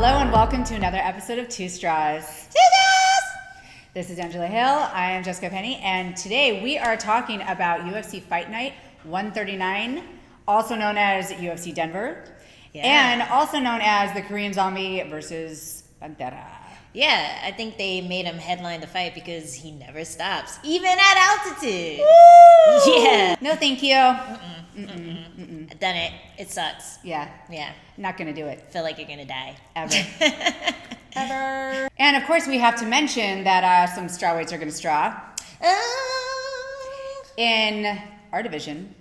Hello and welcome to another episode of Two Straws. This is Angela Hill. I am Jessica Penne, and today we are talking about UFC Fight Night 139, also known as UFC Denver, and also known as the Korean Zombie versus Pantera. Yeah, I think they made him headline the fight because he never stops, even at altitude. Woo! Yeah. No, thank you. I've done it. It sucks. Yeah. Yeah. Not gonna do it. Feel like you're gonna die. Ever. Ever. And of course, we have to mention that some strawweights are gonna straw in our division.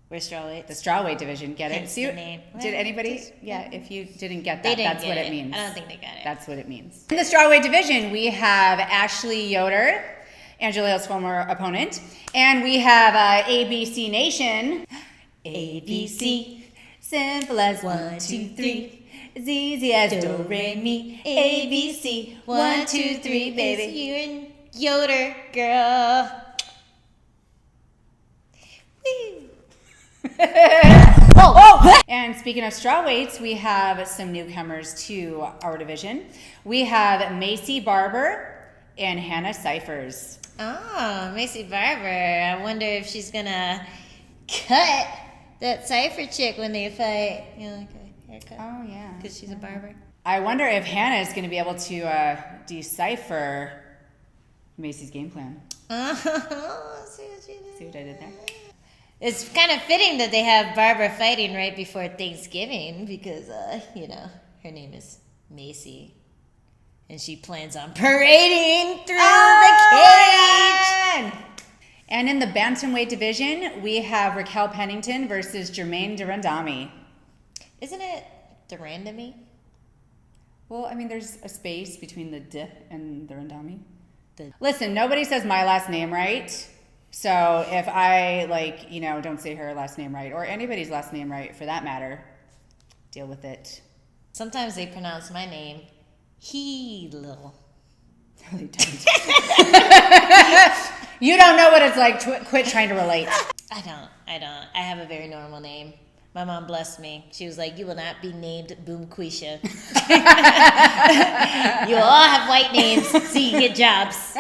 We're strawweights. The strawweight division. Get it? Hence See, the name. did anybody? Yeah, if you didn't get that, They didn't that's get what it. it means. I don't think they got it. That's what it means. In the strawweight division, we have Ashley Yoder, Angela Hill's former opponent, and we have ABC Nation. ABC, simple as 1, 2, 3, as easy as do, re, mi. ABC, 1, 2, 3, baby. It's you and Yoder, girl. And speaking of strawweights, we have some newcomers to our division. We have Macy Barber and Hannah Cyphers. Oh, Macy Barber. I wonder if she's gonna cut that Cypher chick when they fight. You know, like a haircut. Oh, yeah. Because she's a barber. I wonder if Hannah is going to be able to decipher Macy's game plan. Oh, see what you did. See what I did there? It's kind of fitting that they have Barbara fighting right before Thanksgiving because, you know, her name is Macy. And she plans on parading through the cage. And in the bantamweight division, we have Raquel Pennington versus Jermaine Durandamy. Isn't it Durandamy? Well, I mean, there's a space between the D and Durandamy. Listen, nobody says my last name right. So if I, don't say her last name right, or anybody's last name right for that matter, deal with it. Sometimes they pronounce my name Heel. No, they don't. You don't know what it's like to quit trying to relate. I don't. I have a very normal name. My mom blessed me. She was like, you will not be named Boom Quisha. You all have white names so you can get jobs.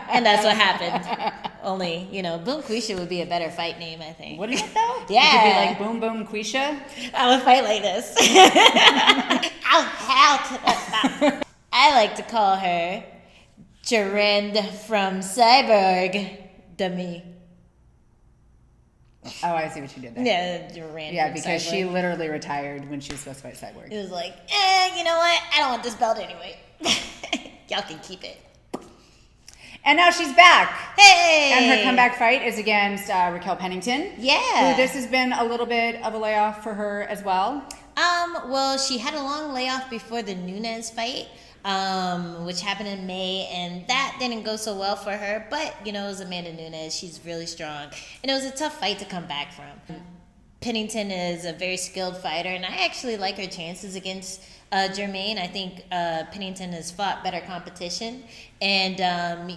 And that's what happened. Only, Boom Quisha would be a better fight name, I think. Wouldn't it though? Yeah. It could be like Boom Boom Quisha. I would fight like this. I like to call her Gerend from Cyborg Dummy. Oh, I see what you did there. Yeah, Gerend. Yeah, from because Cyborg. she literally retired when she was supposed to fight Cyborg. It was like, you know what? I don't want this belt anyway. Y'all can keep it. And now she's back. Hey! And her comeback fight is against Raquel Pennington. Yeah. Who this has been a little bit of a layoff for her as well. Well, she had a long layoff before the Nunes fight, which happened in May, and that didn't go so well for her. But, it was Amanda Nunes. She's really strong. And it was a tough fight to come back from. Pennington is a very skilled fighter, and I actually like her chances against Jermaine. I think Pennington has fought better competition. And,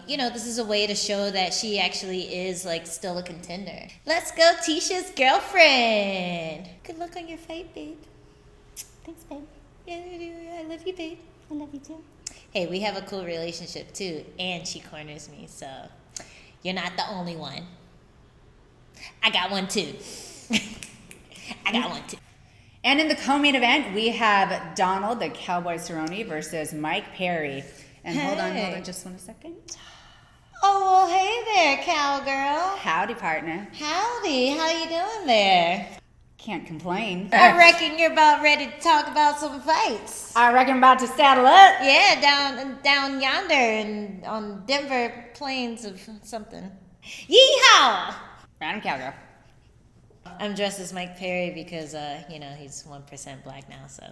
this is a way to show that she actually is, still a contender. Let's go, Tisha's girlfriend. Good luck on your fight, babe. Thanks, babe. Yeah, I love you, babe. I love you, too. Hey, we have a cool relationship, too. And she corners me, so you're not the only one. I got one, too. I got one, too. And in the co-main event, we have Donald, the Cowboy Cerrone, versus Mike Perry. And hold on just 1 second. Oh, well, hey there, cowgirl. Howdy, partner. Howdy. How you doing there? Can't complain. I reckon you're about ready to talk about some fights. I reckon I'm about to saddle up. Yeah, down yonder and on Denver plains of something. Yeehaw! Random cowgirl. I'm dressed as Mike Perry because, he's 1% black now, so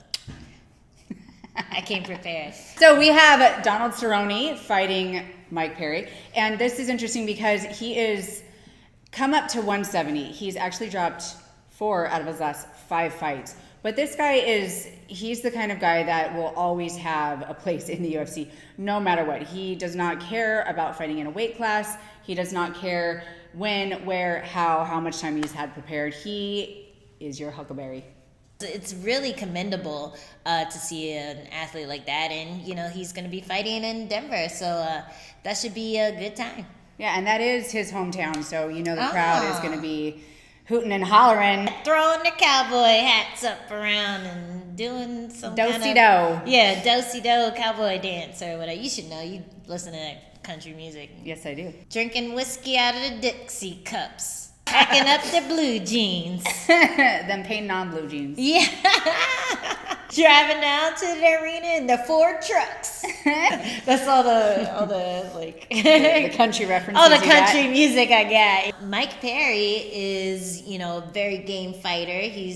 I came prepared. So we have Donald Cerrone fighting Mike Perry. And this is interesting because he is come up to 170. He's actually dropped 4 out of his last 5 fights. But this guy he's the kind of guy that will always have a place in the UFC, no matter what. He does not care about fighting in a weight class. He does not care when, where, how much time he's had prepared. He is your Huckleberry. It's really commendable to see an athlete like that, and he's going to be fighting in Denver, so that should be a good time. Yeah, and that is his hometown, so the crowd is going to be hooting and hollering, throwing their cowboy hats up around and doing some do-si-do. Do-si-do cowboy dance or whatever. You should know. You listen to country music. Yes, I do. Drinking whiskey out of the Dixie cups. Packing up their blue jeans. Them paint non-blue jeans. Yeah. Driving down to the arena in the Ford trucks. That's all the like the country references. All the country music I got. Mike Perry is, a very game fighter. He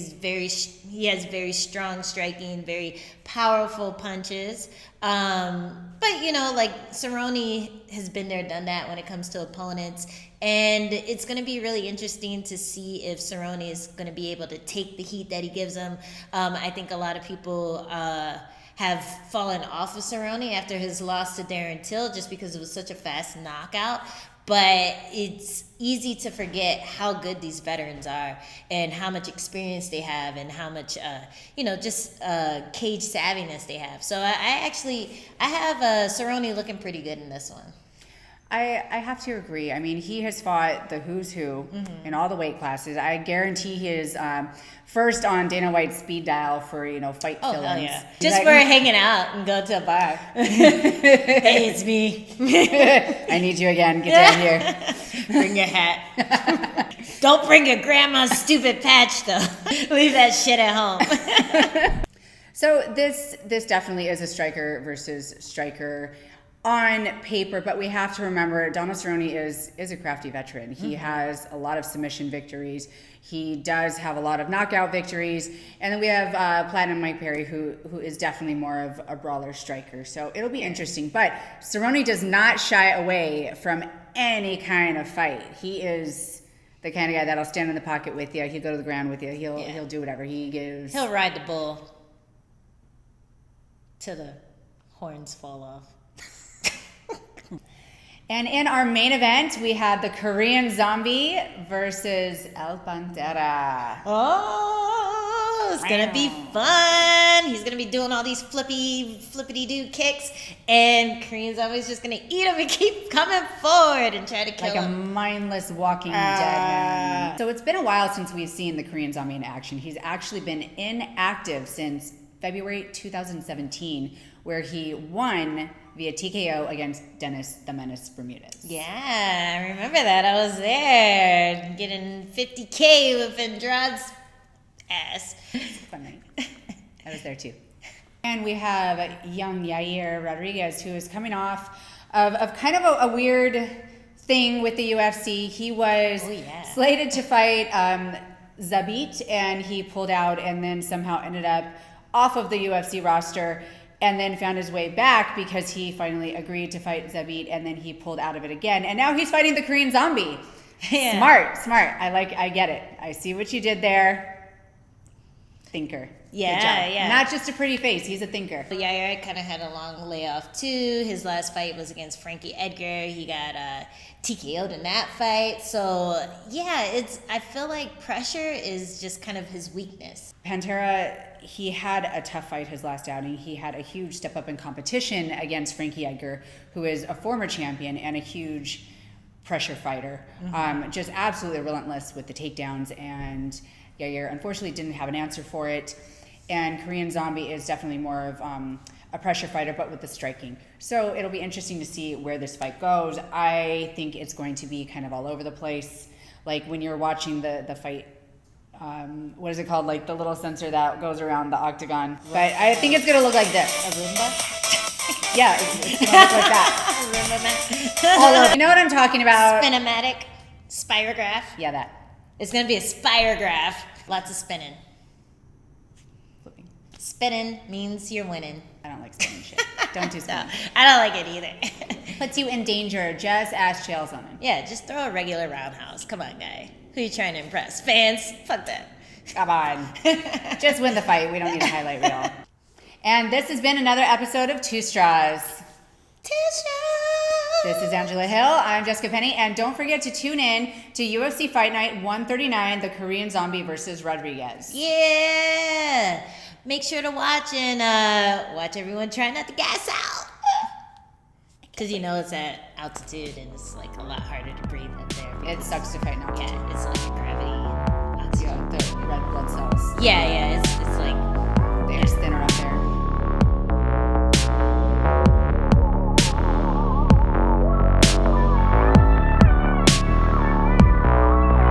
has very strong striking, very powerful punches. But like Cerrone has been there, done that when it comes to opponents. And it's going to be really interesting to see if Cerrone is going to be able to take the heat that he gives him. I think a lot of people have fallen off of Cerrone after his loss to Darren Till just because it was such a fast knockout. But it's easy to forget how good these veterans are and how much experience they have and how much, just cage savviness they have. So I have Cerrone looking pretty good in this one. I have to agree. I mean, he has fought the who's who in all the weight classes. I guarantee he is first on Dana White's speed dial for, fight fill-ins. Hell yeah. Just for hanging out and go to a bar. Hey, it's me. I need you again. Get down here. Bring your hat. Don't bring your grandma's stupid patch, though. Leave that shit at home. So this definitely is a striker versus striker on paper, but we have to remember Donald Cerrone is a crafty veteran. He has a lot of submission victories. He does have a lot of knockout victories. And then we have Platinum Mike Perry, who is definitely more of a brawler striker. So it'll be interesting. But Cerrone does not shy away from any kind of fight. He is the kind of guy that'll stand in the pocket with you. He'll go to the ground with you. He'll do whatever. He'll ride the bull till the horns fall off. And in our main event, we have the Korean Zombie versus El Pantera. Oh, it's going to be fun. He's going to be doing all these flippity-doo kicks, and Korean Zombie's just going to eat him and keep coming forward and try to kill him. Like a mindless walking dead man. So it's been a while since we've seen the Korean Zombie in action. He's actually been inactive since February 2017, where he won via TKO against Dennis the Menace Bermudez. Yeah, I remember that. I was there getting 50K with Andrade's ass. Fun night. I was there too. And we have young Yair Rodriguez, who is coming off of kind of a weird thing with the UFC. He was slated to fight Zabit, and he pulled out and then somehow ended up off of the UFC roster, and then found his way back because he finally agreed to fight Zabit, and then he pulled out of it again. And now he's fighting the Korean Zombie. Yeah. Smart. I get it. I see what you did there. Thinker. Yeah. Not just a pretty face. He's a thinker. Yair kind of had a long layoff too. His last fight was against Frankie Edgar. He got TKO'd in that fight. So yeah, I feel like pressure is just kind of his weakness. Pantera, he had a tough fight his last outing. He had a huge step up in competition against Frankie Edgar, who is a former champion and a huge pressure fighter. Just absolutely relentless with the takedowns, and Yair unfortunately didn't have an answer for it. And Korean Zombie is definitely more of a pressure fighter, but with the striking. So it'll be interesting to see where this fight goes. I think it's going to be kind of all over the place. Like when you're watching the fight, what is it called? Like the little sensor that goes around the octagon. But I think it's going to look like this. A Roomba? Yeah, it's going to look like that. All over. You know what I'm talking about? Spinomatic. Spirograph. Yeah, that. It's going to be a spirograph. Lots of spinning. Flipping. Spinning means you're winning. I don't like spinning shit. Don't do spinning. No, I don't like it either. Puts you in danger. Just ask Chael Sonnen. Yeah, just throw a regular roundhouse. Come on, guy. Who are you trying to impress? Fans? Fuck that. Come on. Just win the fight. We don't need a highlight reel. And this has been another episode of Two Straws. Two Straws. This is Angela Hill. I'm Jessica Penny. And don't forget to tune in to UFC Fight Night 139, the Korean Zombie versus Rodriguez. Yeah. Make sure to watch and watch everyone try not to gas out. Because you know it's at altitude and it's like a lot harder to breathe up there. It sucks to fight now. Yeah, it's like gravity and Yeah, oxygen. the red blood cells. Yeah, it's